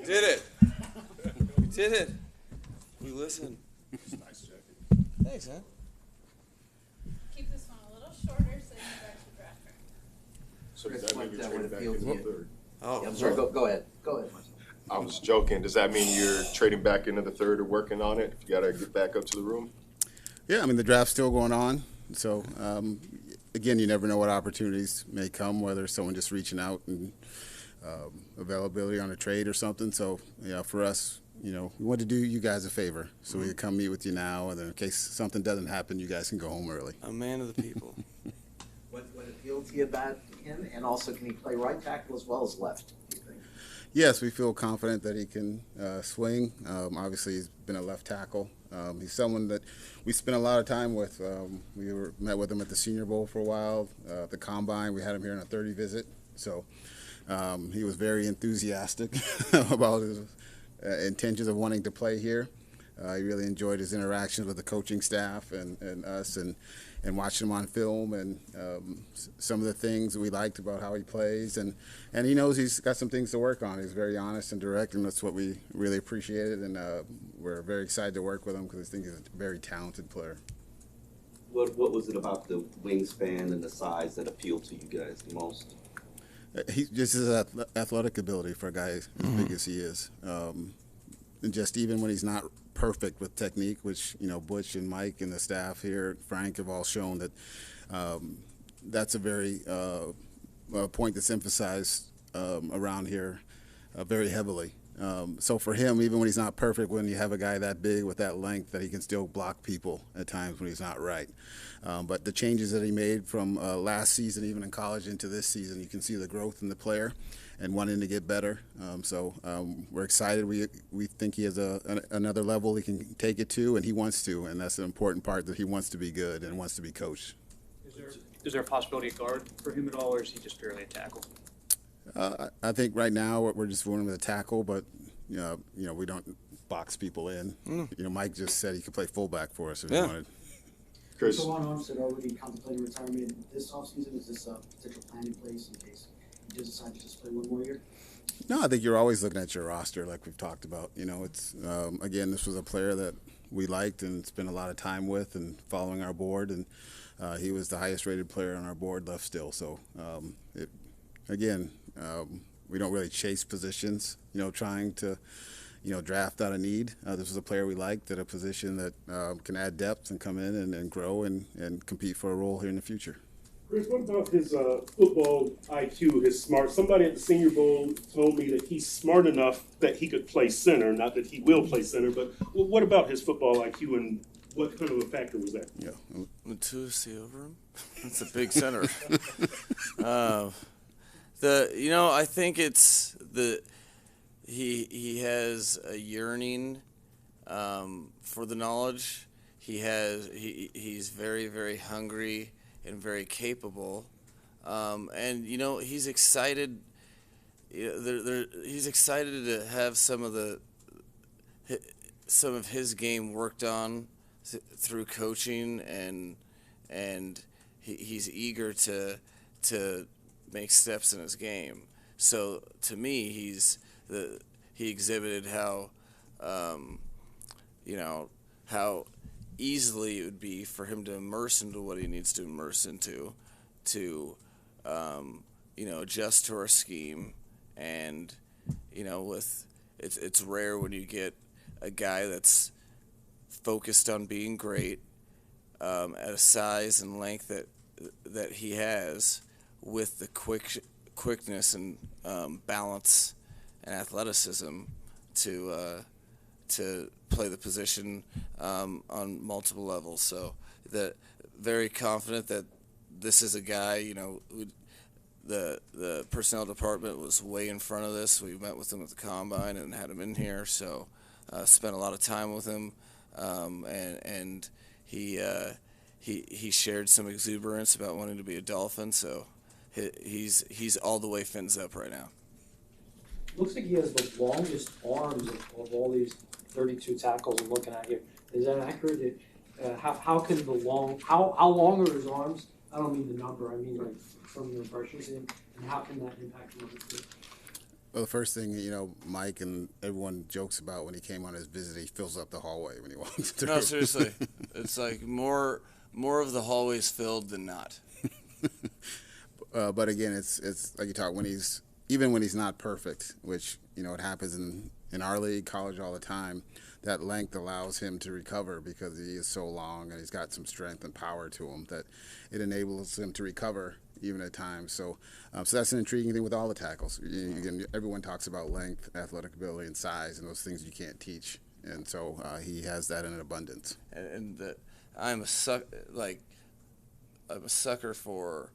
did it. We did it. We listened. Nice jacket. Thanks, man. Keep this one a little shorter so you can back to draft track. So does Chris, that mean what you're would trading back appeal in to the you? third? Oh, I'm sorry, go ahead. Go ahead, Marcel. I was joking. Does that mean you're trading back into the third or working on it? If you got to get back up to the room? Yeah, I mean, the draft's still going on. So, again, you never know what opportunities may come, whether someone just reaching out and availability on a trade or something. So, for us, we want to do you guys a favor. So we come meet with you now, and then in case something doesn't happen, you guys can go home early. a man of the people. What appealed to you about him, and also can he play right tackle as well as left, do you think? Yes, we feel confident that he can swing. Obviously, he's been a left tackle. He's someone that we spent a lot of time with. We met with him at the Senior Bowl for a while. The Combine, we had him here on a 30 visit. So he was very enthusiastic about his intentions of wanting to play here. He really enjoyed his interactions with the coaching staff and us and watching him on film and some of the things that we liked about how he plays. And he knows he's got some things to work on. He's very honest and direct, and that's what we really appreciated. And we're very excited to work with him because I think he's a very talented player. What was it about the wingspan and the size that appealed to you guys the most? He just his athletic ability for a guy as big as he is. And just even when he's not perfect with technique, which, Butch and Mike and the staff here, Frank, have all shown that that's a very point that's emphasized around here very heavily. So for him, even when he's not perfect, when you have a guy that big with that length, that he can still block people at times when he's not right. But the changes that he made from last season, even in college, into this season, you can see the growth in the player and wanting to get better. So we're excited. We think he has another level he can take it to, and he wants to, and that's an important part, that he wants to be good and wants to be coached. Is there a possibility of guard for him at all, or is he just purely a tackle? I think right now we're just running with a tackle, but we don't box people in. Mike just said he could play fullback for us if he wanted. Chris? So Ron Armstead already contemplating retirement this offseason. Is this a potential plan in place in case he does decide to just play one more year? No, I think you're always looking at your roster like we've talked about. It's again, this was a player that we liked and spent a lot of time with and following our board, and he was the highest rated player on our board left still. So we don't really chase positions, trying to, draft out a need. This was a player we liked at a position that can add depth and come in and grow and compete for a role here in the future. Chris, what about his football IQ, his smart? Somebody at the Senior Bowl told me that he's smart enough that he could play center, not that he will play center, but what about his football IQ, and what kind of a factor was that? Yeah. Matusi over him? That's a big center. I think it's he has a yearning for the knowledge. He's very, very hungry and very capable, and he's excited. He's excited to have some of his game worked on through coaching, and he's eager to make steps in his game. So to me, he exhibited how how easily it would be for him to immerse into what he needs to immerse into, to adjust to our scheme, and it's rare when you get a guy that's focused on being great at a size and length that he has, with the quickness and balance and athleticism to play the position on multiple levels. So very confident that this is a guy, the personnel department was way in front of this. We met with him at the Combine and had him in here, so spent a lot of time with him, and he shared some exuberance about wanting to be a Dolphin, so he's all the way fins up right now. Looks like he has the longest arms of all these 32 tackles I'm looking at here. Is that accurate? How long are his arms? I don't mean the number. I mean like from your impressions of him, and how can that impact him on the field? Well, the first thing, Mike and everyone jokes about when he came on his visit, he fills up the hallway when he walks through. No, seriously, it's like more of the hallways filled than not. But again, it's like you talk when he's not perfect, which it happens in our league, college all the time. That length allows him to recover because he is so long and he's got some strength and power to him that it enables him to recover even at times. So that's an intriguing thing with all the tackles. Again, everyone talks about length, athletic ability, and size, and those things you can't teach. And so he has that in an abundance. And I'm a sucker for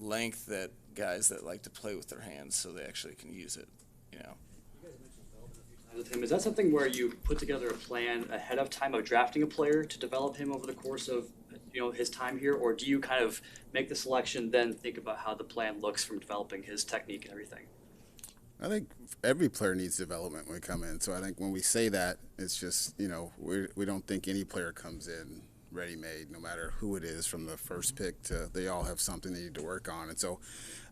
length that guys that like to play with their hands so they actually can use it. With him, is that something where you put together a plan ahead of time of drafting a player to develop him over the course of his time here, or do you kind of make the selection then think about how the plan looks from developing his technique and everything? I think every player needs development when we come in. So I think when we say that, it's just we don't think any player comes in ready-made, no matter who it is, from the first pick to they all have something they need to work on. And so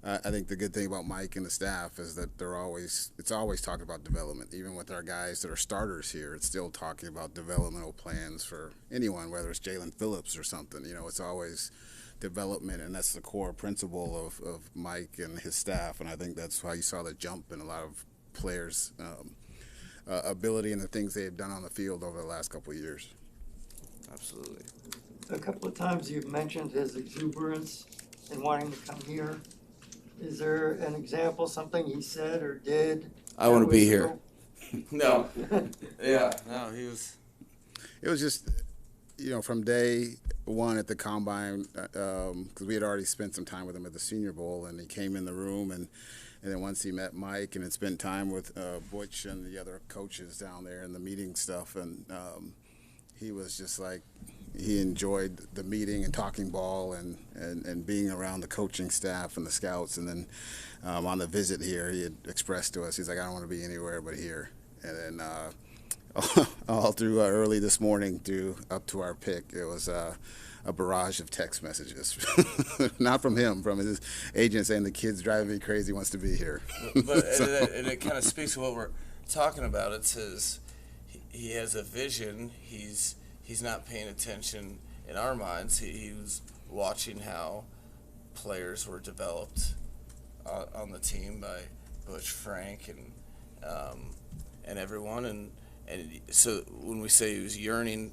I think the good thing about Mike and the staff is that it's always talking about development. Even with our guys that are starters here, it's still talking about developmental plans for anyone, whether it's Jalen Phillips or something. It's always development, and that's the core principle of Mike and his staff. And I think that's why you saw the jump in a lot of players' ability and the things they have done on the field over the last couple of years. Absolutely. A couple of times you've mentioned his exuberance and wanting to come here. Is there an example, something he said or did? I want to be here. No. Yeah. No, he was. It was just, from day one at the combine, because we had already spent some time with him at the Senior Bowl, and he came in the room, and then once he met Mike and had spent time with Butch and the other coaches down there and the meeting stuff, and he was just like, he enjoyed the meeting and talking ball and being around the coaching staff and the scouts. And then on the visit here, he had expressed to us, he's like, I don't want to be anywhere but here. And then all through early this morning up to our pick, it was a barrage of text messages. Not from him, from his agent saying the kid's driving me crazy, wants to be here. But and it kind of speaks to what we're talking about. It says he has a vision. He's not paying attention in our minds. He was watching how players were developed on the team by Butch, Frank, and everyone. And so when we say he was yearning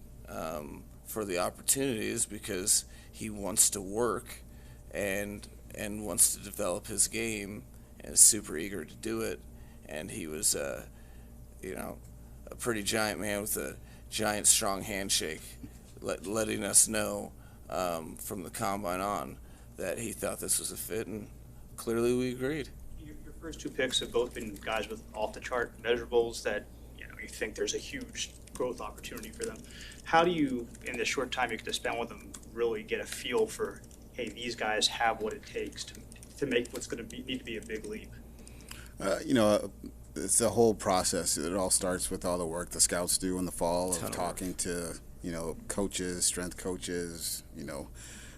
for the opportunities, because he wants to work and wants to develop his game and is super eager to do it. And he was, a pretty giant man with a giant, strong handshake, letting us know from the combine on that he thought this was a fit, and clearly we agreed. Your first two picks have both been guys with off-the-chart measurables that you think there's a huge growth opportunity for them. How do you, in the short time you get to spend with them, really get a feel for, hey, these guys have what it takes to make what's going to need to be a big leap? It's a whole process. It all starts with all the work the scouts do in the fall of talking to, coaches, strength coaches,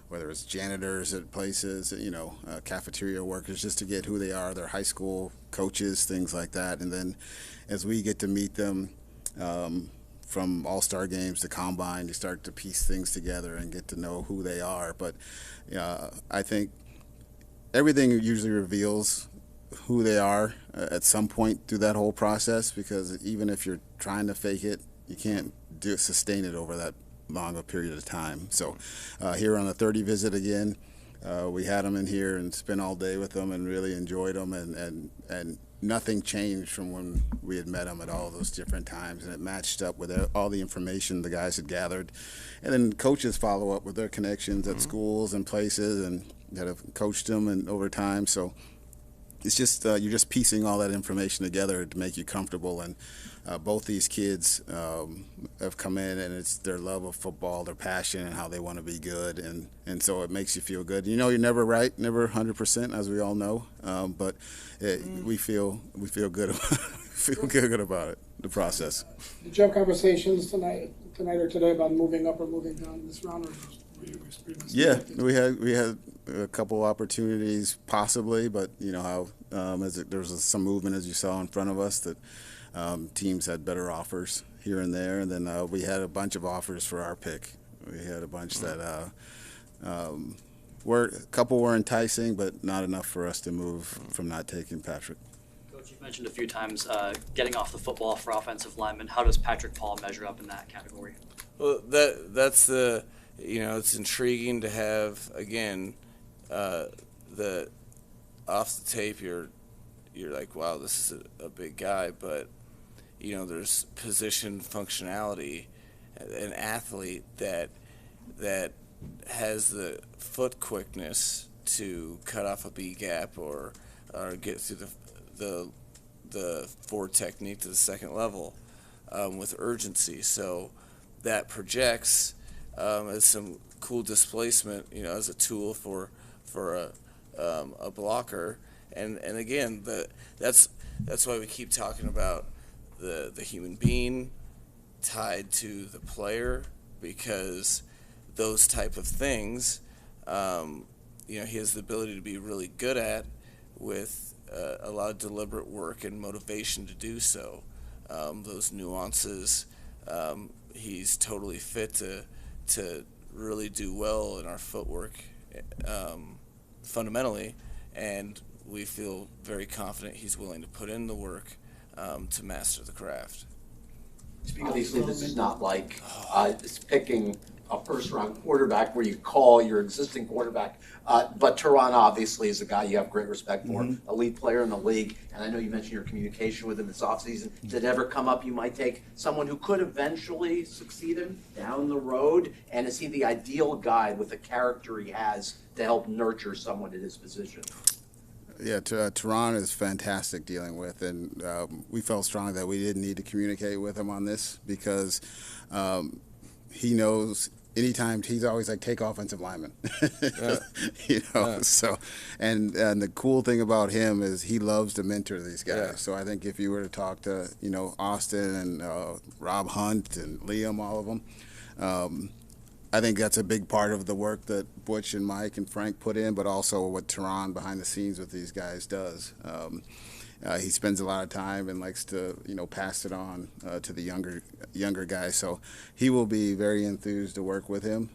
whether it's janitors at places, cafeteria workers, just to get who they are, their high school coaches, things like that. And then as we get to meet them from all-star games to combine, you start to piece things together and get to know who they are. But I think everything usually reveals who they are at some point through that whole process, because even if you're trying to fake it, you can't sustain it over that long a period of time. So here on the 30 visit again, we had them in here and spent all day with them and really enjoyed them, and nothing changed from when we had met them at all those different times, and it matched up with all the information the guys had gathered. And then coaches follow up with their connections at schools and places and that have coached them and over time. So it's just you're just piecing all that information together to make you comfortable. And both these kids have come in, and it's their love of football, their passion, and how they want to be good, and so it makes you feel good. You're never right, never 100%, as we all know, but we feel good about it, the process. Did you have conversations tonight or today about moving up or moving down this round, or Yeah, we had a couple opportunities possibly, but you know how there was some movement as you saw in front of us that teams had better offers here and there, and then we had a bunch of offers for our pick. We had a bunch that a couple were enticing, but not enough for us to move from not taking Patrick. Coach, you've mentioned a few times getting off the football for offensive linemen. How does Patrick Paul measure up in that category? Well, that's it's intriguing to have again the off the tape. You're like, wow, this is a big guy, but there's position functionality, an athlete that has the foot quickness to cut off a B gap or get through the forward technique to the second level with urgency. So that projects as some cool displacement, as a tool for a blocker. And again, that's why we keep talking about the human being tied to the player, because those type of things, he has the ability to be really good at with a lot of deliberate work and motivation to do so. Those nuances, he's totally fit to really do well in our footwork fundamentally, and we feel very confident he's willing to put in the work to master the craft. Obviously, this is not like it's picking a first-round quarterback where you call your existing quarterback. But Teron obviously is a guy you have great respect for, elite player in the league. And I know you mentioned your communication with him this offseason. Did it ever come up you might take someone who could eventually succeed him down the road? And is he the ideal guy with the character he has to help nurture someone in his position? Yeah, Teron is fantastic dealing with, and we felt strongly that we didn't need to communicate with him on this because he knows anytime he's always like, take offensive linemen, So, and the cool thing about him is he loves to mentor these guys. Yeah. So I think if you were to talk to Austin and Rob Hunt and Liam, all of them. I think that's a big part of the work that Butch and Mike and Frank put in, but also what Teron behind the scenes with these guys does. He spends a lot of time and likes to, pass it on to the younger guys. So he will be very enthused to work with him,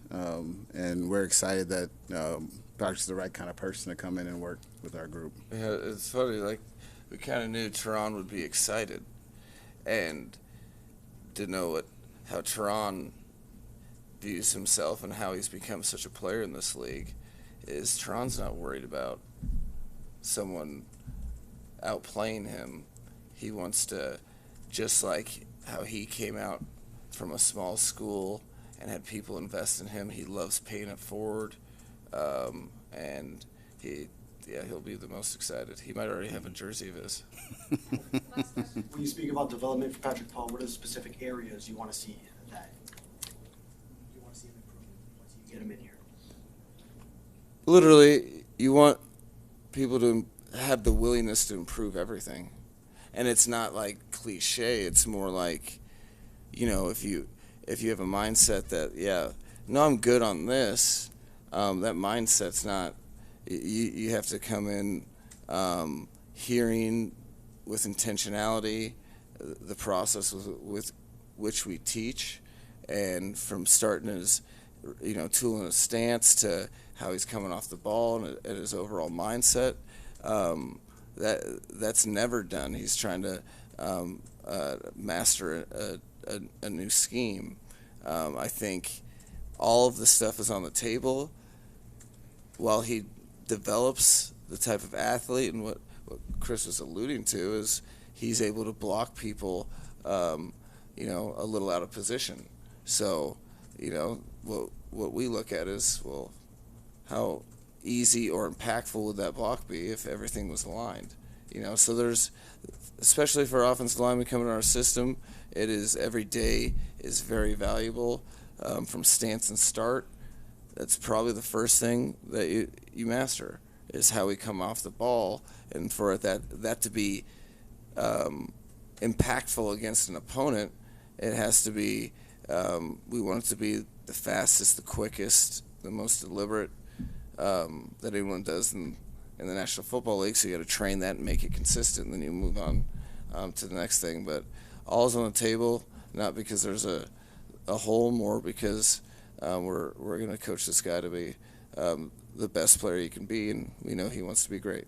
and we're excited that Doc's the right kind of person to come in and work with our group. Yeah, it's funny. Like, we kind of knew Teron would be excited, and to know how Teron views himself and how he's become such a player in this league is Teron's not worried about someone outplaying him. He wants to, just like how he came out from a small school and had people invest in him, he loves paying it forward, and he'll be the most excited. He might already have a jersey of his. When you speak about development for Patrick Paul, what are the specific areas you want to see that you want to see him improve once you get him in here? Literally, you want people to have the willingness to improve everything. And it's not like cliche, it's more like, if you have a mindset that, I'm good on this, that mindset's not, you have to come in hearing with intentionality the process with which we teach, and from starting his, tool in his stance to how he's coming off the ball and his overall mindset. That's never done. He's trying to master a new scheme. I think all of the stuff is on the table while he develops the type of athlete, and what Chris was alluding to is he's able to block people, a little out of position. So, what we look at is, well, how easy or impactful would that block be if everything was aligned? So there's, especially for offensive linemen coming to our system, it is every day is very valuable from stance and start. That's probably the first thing that you master is how we come off the ball, and for that to be impactful against an opponent, it has to be we want it to be the fastest, the quickest, the most deliberate that anyone does in the National Football League. So you got to train that and make it consistent, and then you move on to the next thing. But all's on the table, not because there's a hole, more because we're going to coach this guy to be the best player he can be, and we know he wants to be great.